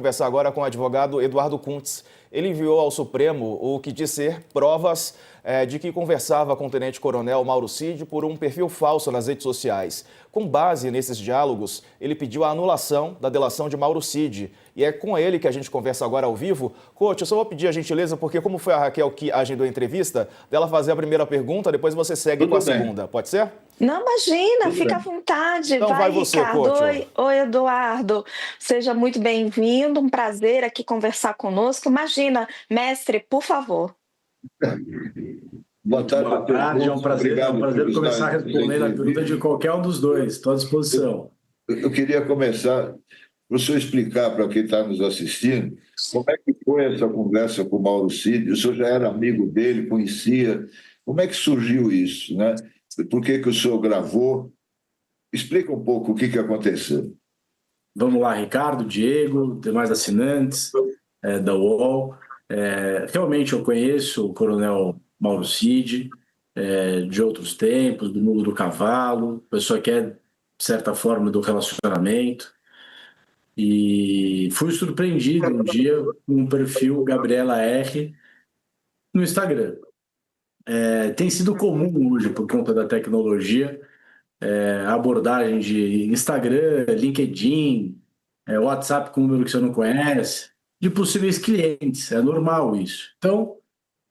Conversar agora com o advogado Eduardo Kuntz. Ele enviou ao Supremo o que diz ser provas de que conversava com o tenente-coronel Mauro Cid por um perfil falso nas redes sociais. Com base nesses diálogos, ele pediu a anulação da delação de Mauro Cid. E é com ele que a gente conversa agora ao vivo. Coach, eu só vou pedir a gentileza, porque como foi a Raquel que agendou a entrevista, dela fazer a primeira pergunta, depois você segue com a segunda. Pode ser? Não, imagina, fica à vontade. Então vai você, Ricardo. coach. Oi, Eduardo. Seja muito bem-vindo. Um prazer aqui conversar conosco. Imagina, mestre, por favor. Boa tarde, é um prazer começar respondendo a pergunta de qualquer um dos dois. Estou à disposição. Eu queria começar para o senhor explicar para quem está nos assistindo como é que foi essa conversa com o Mauro Cid. O senhor já era amigo dele, conhecia. Como é que surgiu isso, né? Por que o senhor gravou? Explica um pouco o que aconteceu. Vamos lá, Ricardo, Diego, demais assinantes da UOL. Realmente eu conheço o coronel Mauro Cid de outros tempos, do Mundo do Cavalo, pessoa que é, de certa forma, do relacionamento. E fui surpreendido um dia com um perfil Gabriela R no Instagram. Tem sido comum hoje, por conta da tecnologia, a abordagem de Instagram, LinkedIn, WhatsApp com número que você não conhece, de possíveis clientes. É normal isso. Então,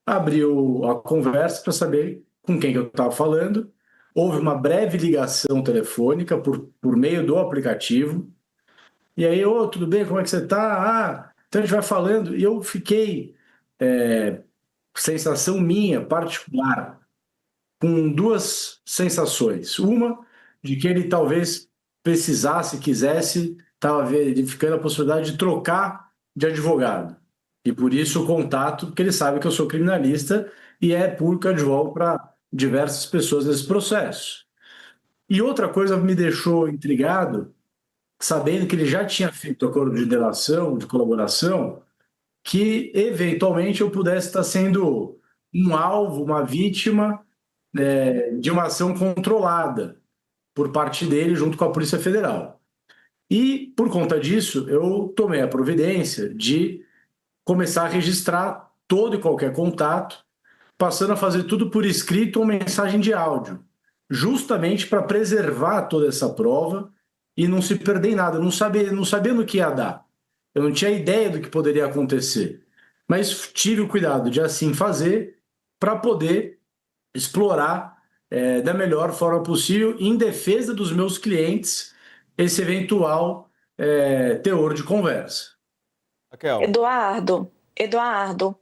abriu a conversa para saber com quem que eu estava falando. Houve uma breve ligação telefônica por meio do aplicativo. E aí, tudo bem? Como é que você está? Então a gente vai falando. E eu fiquei, sensação minha, particular, com duas sensações. Uma, de que ele talvez precisasse, quisesse, estava verificando a possibilidade de trocar de advogado. E por isso o contato, porque ele sabe que eu sou criminalista e é público advogado para diversas pessoas nesse processo. E outra coisa me deixou intrigado, sabendo que ele já tinha feito acordo de delação, de colaboração, que eventualmente eu pudesse estar sendo um alvo, uma vítima de uma ação controlada por parte dele junto com a Polícia Federal. E, por conta disso, eu tomei a providência de começar a registrar todo e qualquer contato, passando a fazer tudo por escrito ou mensagem de áudio, justamente para preservar toda essa prova e não se perder em nada, não sabendo o que ia dar. Eu não tinha ideia do que poderia acontecer, mas tive o cuidado de assim fazer para poder explorar da melhor forma possível, em defesa dos meus clientes, esse eventual teor de conversa. Raquel. Eduardo,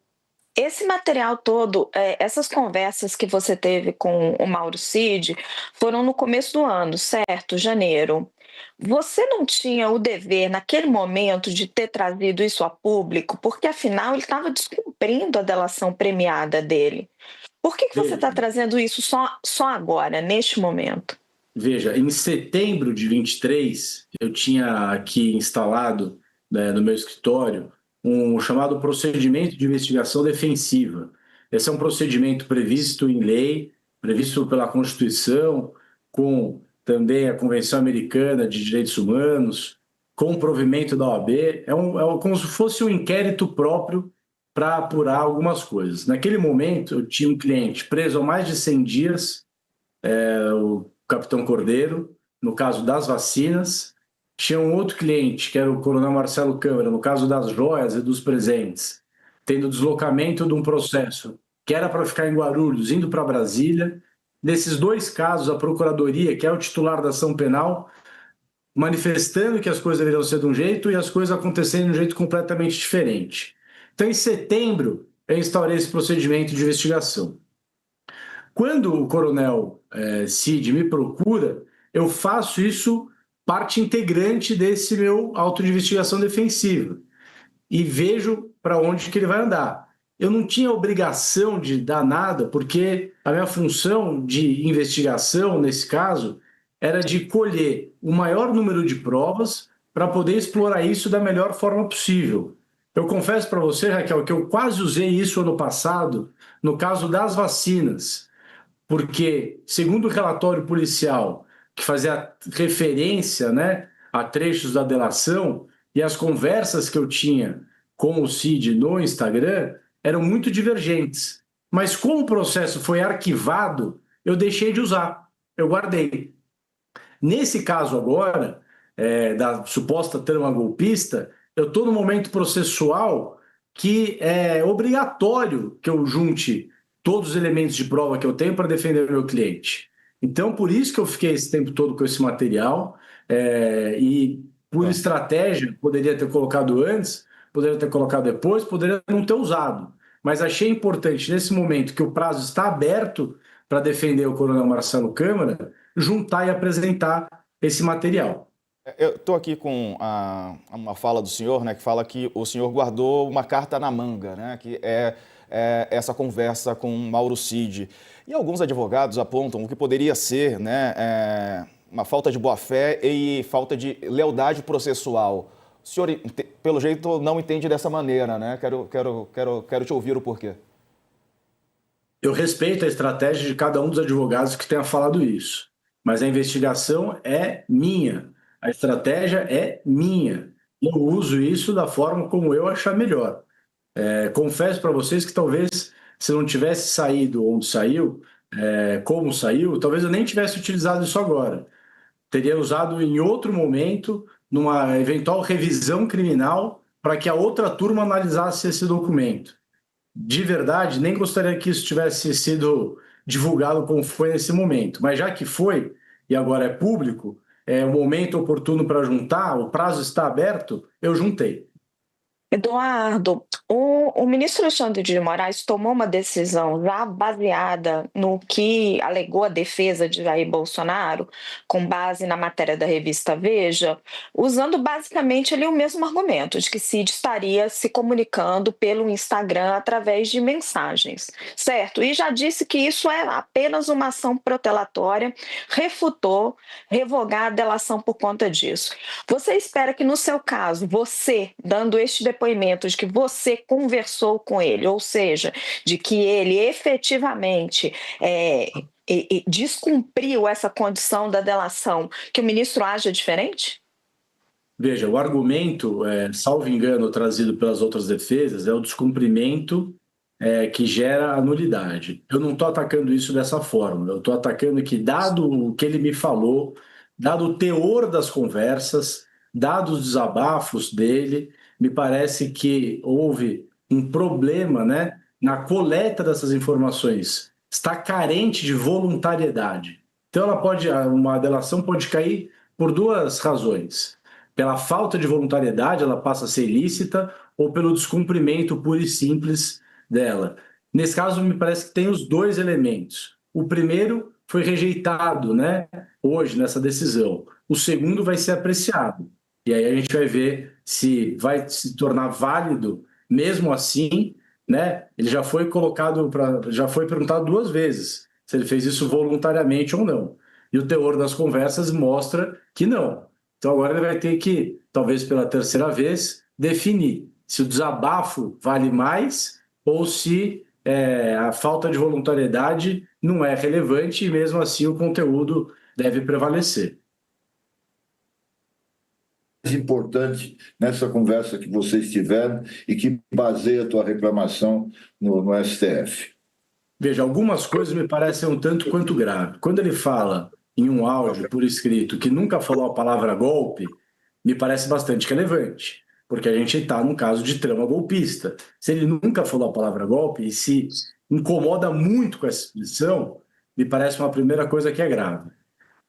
esse material todo, essas conversas que você teve com o Mauro Cid foram no começo do ano, certo? Janeiro. Você não tinha o dever, naquele momento, de ter trazido isso a público, porque afinal ele estava descumprindo a delação premiada dele. Por que você está trazendo isso só agora, neste momento? Veja, em setembro de 23, eu tinha aqui instalado no meu escritório um chamado procedimento de investigação defensiva. Esse é um procedimento previsto em lei, previsto pela Constituição, com também a Convenção Americana de Direitos Humanos, com o provimento da OAB. É como se fosse um inquérito próprio para apurar algumas coisas. Naquele momento, eu tinha um cliente preso há mais de 100 dias, o capitão Cordeiro, no caso das vacinas. Tinha um outro cliente, que era o coronel Marcelo Câmara, no caso das joias e dos presentes, tendo deslocamento de um processo que era para ficar em Guarulhos, indo para Brasília. Nesses dois casos, a Procuradoria, que é o titular da ação penal, manifestando que as coisas deveriam ser de um jeito e as coisas acontecendo de um jeito completamente diferente. Então, em setembro, eu instaurei esse procedimento de investigação. Quando o coronel Cid me procura, eu faço isso parte integrante desse meu auto de investigação defensiva e vejo para onde que ele vai andar. Eu não tinha obrigação de dar nada, porque a minha função de investigação, nesse caso, era de colher o maior número de provas para poder explorar isso da melhor forma possível. Eu confesso para você, Raquel, que eu quase usei isso ano passado no caso das vacinas, porque, segundo o relatório policial, que fazia referência, a trechos da delação, e as conversas que eu tinha com o Cid no Instagram eram muito divergentes. Mas como o processo foi arquivado, eu deixei de usar, eu guardei. Nesse caso agora, da suposta trama golpista, eu estou no momento processual que é obrigatório que eu junte todos os elementos de prova que eu tenho para defender o meu cliente. Então, por isso que eu fiquei esse tempo todo com esse material, e por estratégia, poderia ter colocado antes, poderia ter colocado depois, poderia não ter usado. Mas achei importante, nesse momento que o prazo está aberto para defender o Coronel Marcelo Câmara, juntar e apresentar esse material. Eu estou aqui com uma fala do senhor, né, que fala que o senhor guardou uma carta na manga, né, que é essa conversa com Mauro Cid. E alguns advogados apontam o que poderia ser, né, uma falta de boa-fé e falta de lealdade processual. O senhor, pelo jeito, não entende dessa maneira, né? Quero te ouvir o porquê. Eu respeito a estratégia de cada um dos advogados que tenha falado isso, mas a investigação é minha, a estratégia é minha. Eu uso isso da forma como eu achar melhor. Confesso para vocês que talvez, se não tivesse saído onde saiu, como saiu, talvez eu nem tivesse utilizado isso agora. Teria usado em outro momento, numa eventual revisão criminal, para que a outra turma analisasse esse documento. De verdade, nem gostaria que isso tivesse sido divulgado como foi nesse momento, mas já que foi, e agora é público, é o momento oportuno para juntar, o prazo está aberto, eu juntei. Eduardo, o ministro Alexandre de Moraes tomou uma decisão já baseada no que alegou a defesa de Jair Bolsonaro, com base na matéria da revista Veja, usando basicamente ali o mesmo argumento, de que Cid estaria se comunicando pelo Instagram através de mensagens, certo? E já disse que isso é apenas uma ação protelatória, refutou revogar a delação por conta disso. Você espera que, no seu caso, você, dando este depoimento de que você conversou com ele, ou seja, de que ele efetivamente descumpriu essa condição da delação, que o ministro haja diferente? Veja, o argumento, salvo engano, trazido pelas outras defesas, é o descumprimento que gera a nulidade. Eu não estou atacando isso dessa forma, eu estou atacando que, dado o que ele me falou, dado o teor das conversas, dados os desabafos dele, me parece que houve um problema, né, na coleta dessas informações. Está carente de voluntariedade. Então, uma delação pode cair por duas razões. Pela falta de voluntariedade, ela passa a ser ilícita, ou pelo descumprimento puro e simples dela. Nesse caso, me parece que tem os dois elementos. O primeiro foi rejeitado, né, hoje, nessa decisão. O segundo vai ser apreciado. E aí a gente vai ver se vai se tornar válido, mesmo assim, né? Ele já foi perguntado duas vezes se ele fez isso voluntariamente ou não. E o teor das conversas mostra que não. Então agora ele vai ter que, talvez pela terceira vez, definir se o desabafo vale mais ou se a falta de voluntariedade não é relevante e mesmo assim o conteúdo deve prevalecer. Importante nessa conversa que vocês tiveram e que baseia a tua reclamação no STF? Veja, algumas coisas me parecem um tanto quanto grave. Quando ele fala em um áudio por escrito que nunca falou a palavra golpe, me parece bastante relevante, porque a gente está num caso de trama golpista. Se ele nunca falou a palavra golpe e se incomoda muito com essa expressão, me parece uma primeira coisa que é grave.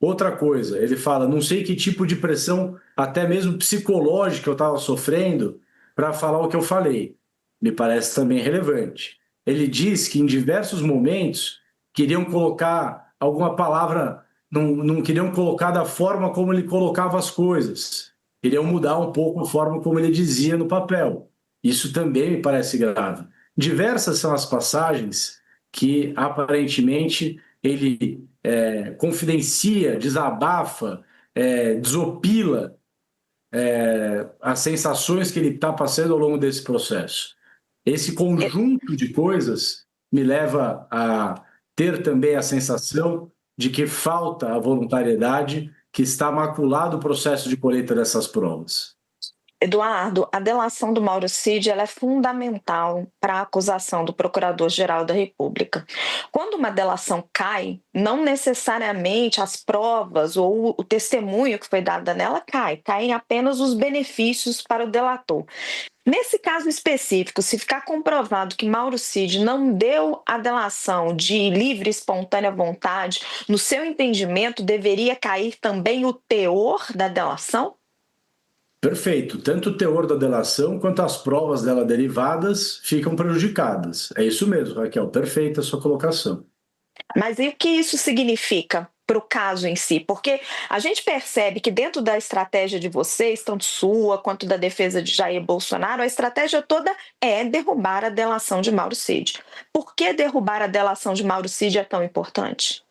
Outra coisa, ele fala, não sei que tipo de pressão, até mesmo psicológica, eu estava sofrendo para falar o que eu falei. Me parece também relevante. Ele diz que em diversos momentos queriam colocar alguma palavra, não queriam colocar da forma como ele colocava as coisas. Queriam mudar um pouco a forma como ele dizia no papel. Isso também me parece grave. Diversas são as passagens que, aparentemente, ele confidencia, desabafa, desopila as sensações que ele está passando ao longo desse processo. Esse conjunto de coisas me leva a ter também a sensação de que falta a voluntariedade, que está maculado o processo de colheita dessas provas. Eduardo, a delação do Mauro Cid ela é fundamental para a acusação do Procurador-Geral da República. Quando uma delação cai, não necessariamente as provas ou o testemunho que foi dado nela caem apenas os benefícios para o delator. Nesse caso específico, se ficar comprovado que Mauro Cid não deu a delação de livre e espontânea vontade, no seu entendimento, deveria cair também o teor da delação? Perfeito. Tanto o teor da delação quanto as provas dela derivadas ficam prejudicadas. É isso mesmo, Raquel. Perfeita a sua colocação. Mas e o que isso significa para o caso em si? Porque a gente percebe que dentro da estratégia de vocês, tanto sua quanto da defesa de Jair Bolsonaro, a estratégia toda é derrubar a delação de Mauro Cid. Por que derrubar a delação de Mauro Cid é tão importante?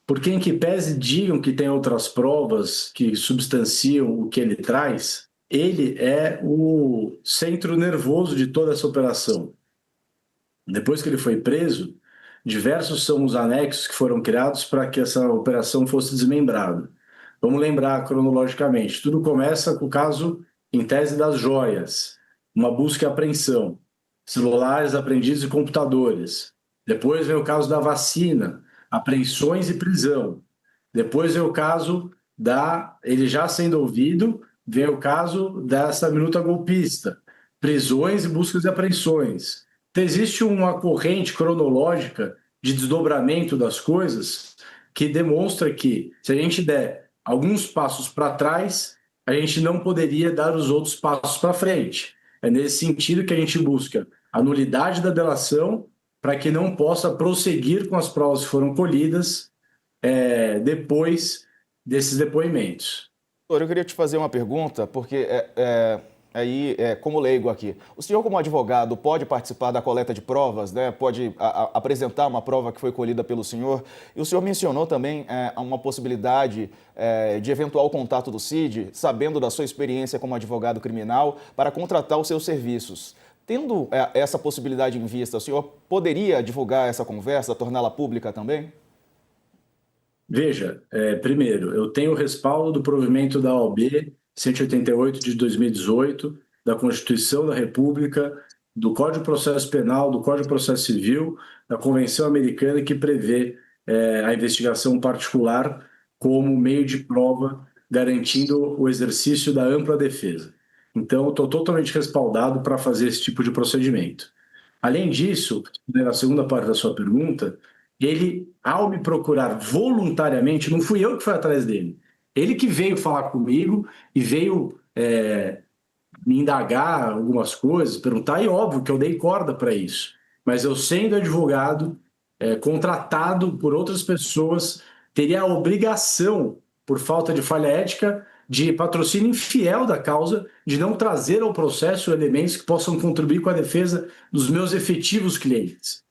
Porque, em que pese digam que tem outras provas que substanciam o que ele traz, ele é o centro nervoso de toda essa operação. Depois que ele foi preso, diversos são os anexos que foram criados para que essa operação fosse desmembrada. Vamos lembrar cronologicamente. Tudo começa com o caso, em tese, das joias, uma busca e apreensão, celulares apreendidos e computadores. Depois vem o caso da vacina, apreensões e prisão. Depois vem o caso ele já sendo ouvido, vem o caso dessa minuta golpista, prisões e buscas e apreensões. Então, existe uma corrente cronológica de desdobramento das coisas que demonstra que, se a gente der alguns passos para trás, a gente não poderia dar os outros passos para frente. É nesse sentido que a gente busca a nulidade da delação para que não possa prosseguir com as provas que foram colhidas depois desses depoimentos. Doutor, eu queria te fazer uma pergunta, porque como leigo aqui, o senhor como advogado pode participar da coleta de provas, né? Pode apresentar uma prova que foi colhida pelo senhor, e o senhor mencionou também uma possibilidade de eventual contato do Cid, sabendo da sua experiência como advogado criminal, para contratar os seus serviços. Tendo essa possibilidade em vista, o senhor poderia divulgar essa conversa, torná-la pública também? Veja, primeiro, eu tenho o respaldo do provimento da OAB 188 de 2018, da Constituição da República, do Código de Processo Penal, do Código de Processo Civil, da Convenção Americana que prevê a investigação particular como meio de prova, garantindo o exercício da ampla defesa. Então, estou totalmente respaldado para fazer esse tipo de procedimento. Além disso, na segunda parte da sua pergunta, ele, ao me procurar voluntariamente, não fui eu que fui atrás dele, ele que veio falar comigo e veio me indagar algumas coisas, perguntar, e óbvio que eu dei corda para isso. Mas eu, sendo advogado, contratado por outras pessoas, teria a obrigação, por falta de falha ética, de patrocínio infiel da causa, de não trazer ao processo elementos que possam contribuir com a defesa dos meus efetivos clientes.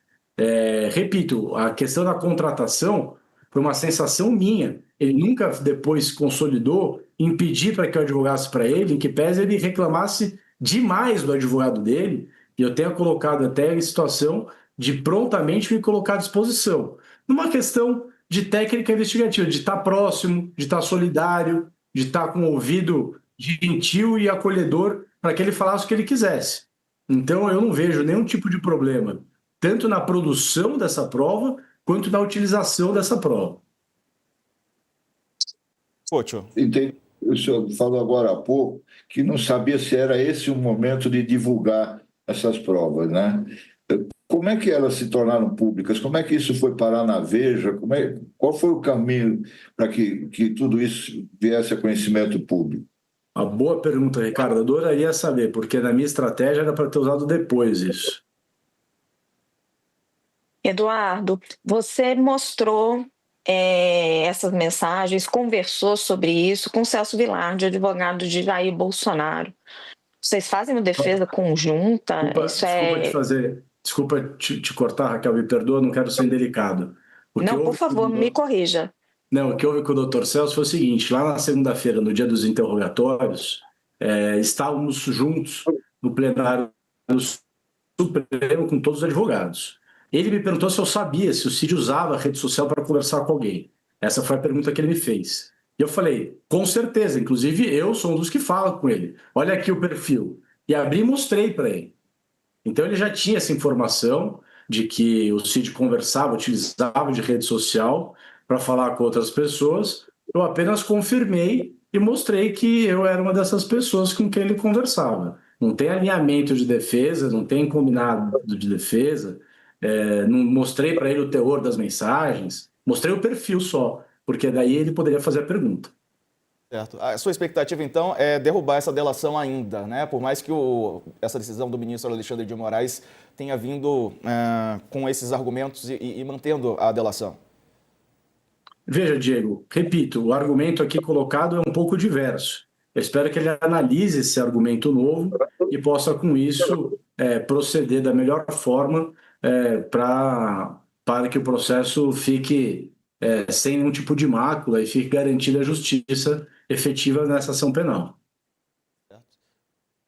Repito, a questão da contratação foi uma sensação minha. Ele nunca depois consolidou em pedir para que eu advogasse para ele, em que pese ele reclamasse demais do advogado dele, e eu tenha colocado até em situação de prontamente me colocar à disposição. Numa questão de técnica investigativa, de estar próximo, de estar solidário, de estar com o ouvido gentil e acolhedor para que ele falasse o que ele quisesse. Então, eu não vejo nenhum tipo de problema, tanto na produção dessa prova, quanto na utilização dessa prova. Pocho. Entendi. O senhor falou agora há pouco que não sabia se era esse o momento de divulgar essas provas, né? Como é que elas se tornaram públicas? Como é que isso foi parar na Veja? Qual foi o caminho para que tudo isso viesse a conhecimento público? Uma boa pergunta, Ricardo. Eu adoraria saber, porque na minha estratégia era para ter usado depois isso. Eduardo, você mostrou essas mensagens, conversou sobre isso com Celso Vilardi, advogado de Jair Bolsonaro. Vocês fazem uma defesa conjunta? Desculpa te cortar, Raquel, me perdoa, não quero ser indelicado. Não, por favor, me corrija. Não, o que houve com o doutor Celso foi o seguinte: lá na segunda-feira, no dia dos interrogatórios, estávamos juntos no plenário do Supremo com todos os advogados. Ele me perguntou se eu sabia se o Cid usava a rede social para conversar com alguém. Essa foi a pergunta que ele me fez. E eu falei, com certeza, inclusive eu sou um dos que fala com ele. Olha aqui o perfil. E abri e mostrei para ele. Então ele já tinha essa informação de que o Cid conversava, utilizava de rede social para falar com outras pessoas. Eu apenas confirmei e mostrei que eu era uma dessas pessoas com quem ele conversava. Não tem alinhamento de defesa, não tem combinado de defesa, não mostrei para ele o teor das mensagens, mostrei o perfil só, porque daí ele poderia fazer a pergunta. Certo. A sua expectativa, então, é derrubar essa delação ainda, né? Por mais que essa decisão do ministro Alexandre de Moraes tenha vindo com esses argumentos e mantendo a delação. Veja, Diego, repito, o argumento aqui colocado é um pouco diverso. Eu espero que ele analise esse argumento novo e possa, com isso, proceder da melhor forma para que o processo fique sem nenhum tipo de mácula e fique garantida a justiça efetiva nessa ação penal.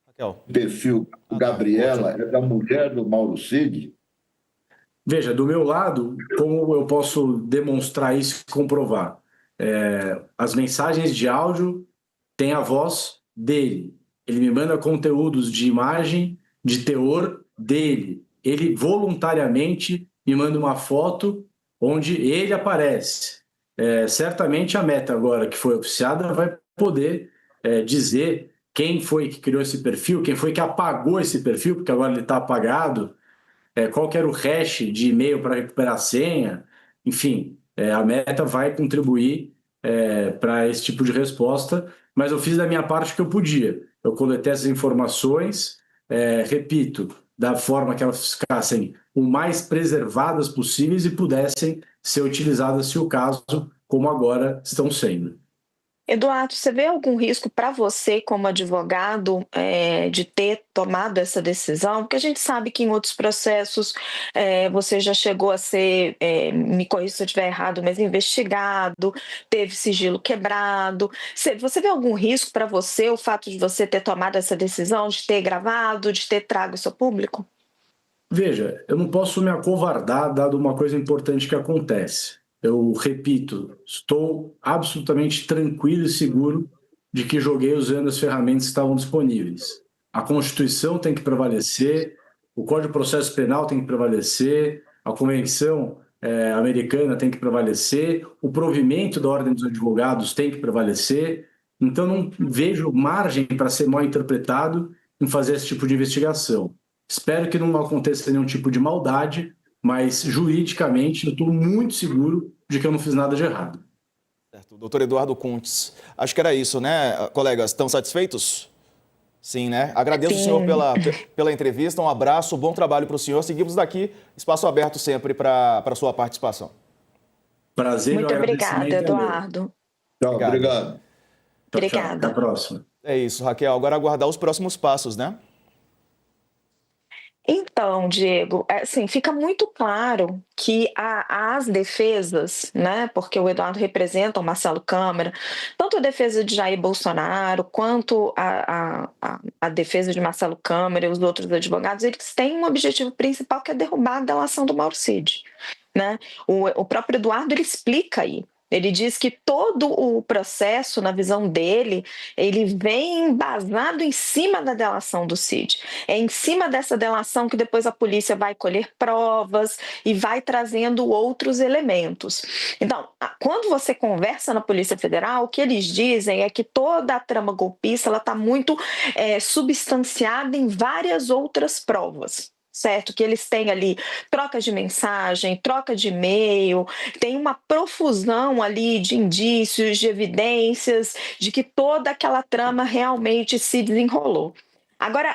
Raquel. O perfil Gabriela é da mulher do Mauro Cid? Veja, do meu lado, como eu posso demonstrar isso e comprovar? As mensagens de áudio têm a voz dele. Ele me manda conteúdos de imagem, de teor dele. Ele voluntariamente me manda uma foto onde ele aparece. Certamente a Meta agora que foi oficiada vai poder dizer quem foi que criou esse perfil, quem foi que apagou esse perfil, porque agora ele está apagado, qual que era o hash de e-mail para recuperar a senha, enfim, a Meta vai contribuir para esse tipo de resposta, mas eu fiz da minha parte o que eu podia. Eu coletei essas informações, repito, da forma que elas ficassem o mais preservadas possíveis e pudessem ser utilizadas, se o caso, como agora estão sendo. Eduardo, você vê algum risco para você, como advogado, de ter tomado essa decisão? Porque a gente sabe que em outros processos você já chegou a ser, me corrija se eu estiver errado, mas investigado, teve sigilo quebrado. Você vê algum risco para você, o fato de você ter tomado essa decisão, de ter gravado, de ter trago isso ao público? Veja, eu não posso me acovardar dado uma coisa importante que acontece. Eu repito, estou absolutamente tranquilo e seguro de que joguei usando as ferramentas que estavam disponíveis. A Constituição tem que prevalecer, o Código de Processo Penal tem que prevalecer, a Convenção Americana tem que prevalecer, o provimento da Ordem dos Advogados tem que prevalecer. Então, não vejo margem para ser mal interpretado em fazer esse tipo de investigação. Espero que não aconteça nenhum tipo de maldade, mas juridicamente eu estou muito seguro de que eu não fiz nada de errado. Certo. Doutor Eduardo Kuntz, acho que era isso, né, colegas? Estão satisfeitos? Sim, né? Agradeço o senhor pela entrevista, um abraço, bom trabalho para o senhor. Seguimos daqui, espaço aberto sempre para a sua participação. Prazer. Muito obrigada, Eduardo. Tchau, obrigado. Obrigada. Até a próxima. É isso, Raquel. Agora aguardar os próximos passos, né? Então, Diego, assim, fica muito claro que as defesas, né, porque o Eduardo representa o Marcelo Câmara, tanto a defesa de Jair Bolsonaro quanto a defesa de Marcelo Câmara e os outros advogados, eles têm um objetivo principal que é derrubar a delação do Mauro Cid, né? O próprio Eduardo, ele explica aí. Ele diz que todo o processo, na visão dele, ele vem embasado em cima da delação do Cid. É em cima dessa delação que depois a polícia vai colher provas e vai trazendo outros elementos. Então, quando você conversa na Polícia Federal, o que eles dizem é que toda a trama golpista está muito substanciada em várias outras provas. Certo? Que eles têm ali troca de mensagem, troca de e-mail, tem uma profusão ali de indícios, de evidências, de que toda aquela trama realmente se desenrolou. Agora,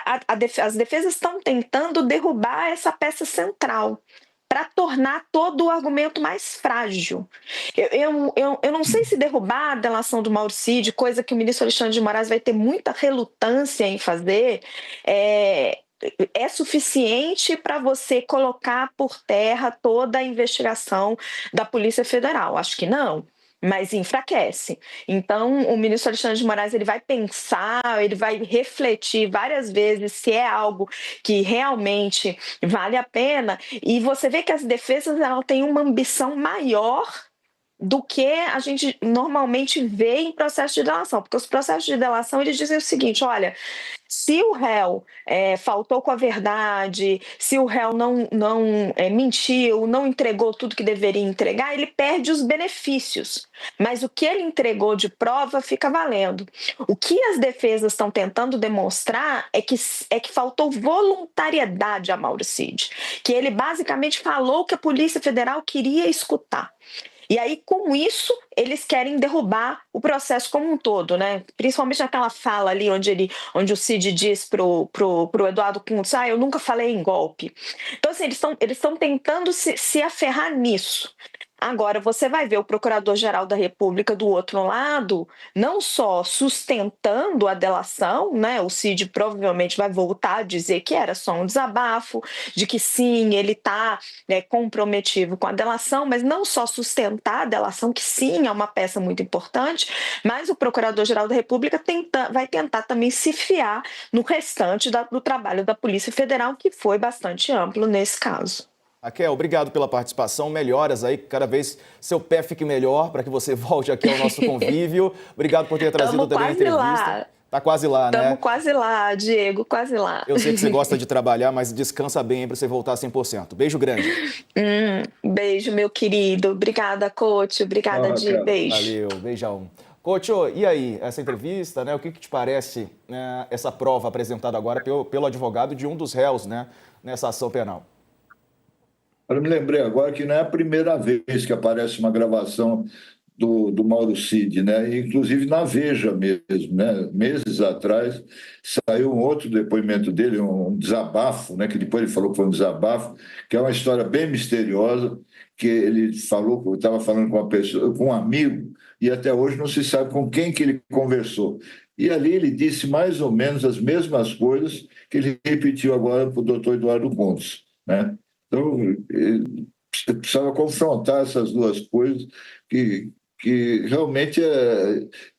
as defesas estão tentando derrubar essa peça central para tornar todo o argumento mais frágil. Eu não sei se derrubar a delação do Mauro Cid, coisa que o ministro Alexandre de Moraes vai ter muita relutância em fazer, é suficiente para você colocar por terra toda a investigação da Polícia Federal. Acho que não, mas enfraquece. Então, o ministro Alexandre de Moraes ele vai pensar, ele vai refletir várias vezes se é algo que realmente vale a pena, e você vê que as defesas ela têm uma ambição maior do que a gente normalmente vê em processo de delação, porque os processos de delação eles dizem o seguinte: olha, se o réu faltou com a verdade, se o réu não mentiu, não entregou tudo que deveria entregar, ele perde os benefícios. Mas o que ele entregou de prova fica valendo. O que as defesas estão tentando demonstrar é que faltou voluntariedade a Mauro Cid, que ele basicamente falou o que a Polícia Federal queria escutar. E aí, com isso, eles querem derrubar o processo como um todo, né? Principalmente naquela fala ali onde o Cid diz pro Eduardo Cunha, eu nunca falei em golpe. Então, assim, eles estão tentando se aferrar nisso. Agora, você vai ver o Procurador-Geral da República do outro lado, não só sustentando a delação, né? O Cid provavelmente vai voltar a dizer que era só um desabafo, de que sim, ele está comprometido com a delação, mas não só sustentar a delação, que sim, é uma peça muito importante, mas o Procurador-Geral da República vai tentar também se fiar no restante do trabalho da Polícia Federal, que foi bastante amplo nesse caso. Raquel, obrigado pela participação, melhoras aí, que cada vez seu pé fique melhor para que você volte aqui ao nosso convívio. Obrigado por ter trazido também a entrevista. Lá. Tá quase lá, né? Estamos quase lá, Diego, quase lá. Eu sei que você gosta de trabalhar, mas descansa bem para você voltar 100%. Beijo grande. Beijo, meu querido. Obrigada, coach. Obrigada, Di. Beijo. Valeu, beijão. Coach, e aí, essa entrevista, né? O que te parece essa prova apresentada agora pelo advogado de um dos réus, né, nessa ação penal? Eu me lembrei agora que não é a primeira vez que aparece uma gravação do Mauro Cid, né? Inclusive na Veja mesmo, né? Meses atrás saiu um outro depoimento dele, um desabafo, né? Que depois ele falou que foi um desabafo, que é uma história bem misteriosa, que ele falou, estava falando com uma pessoa, com um amigo, e até hoje não se sabe com quem que ele conversou. E ali ele disse mais ou menos as mesmas coisas que ele repetiu agora para o doutor Eduardo Cunha, né? Então, você precisava confrontar essas duas coisas que realmente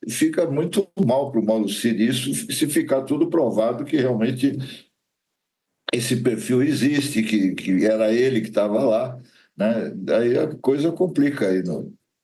fica muito mal para o Mauro Cid. Isso se ficar tudo provado que realmente esse perfil existe, que era ele que estava lá, né? Daí a coisa complica aí.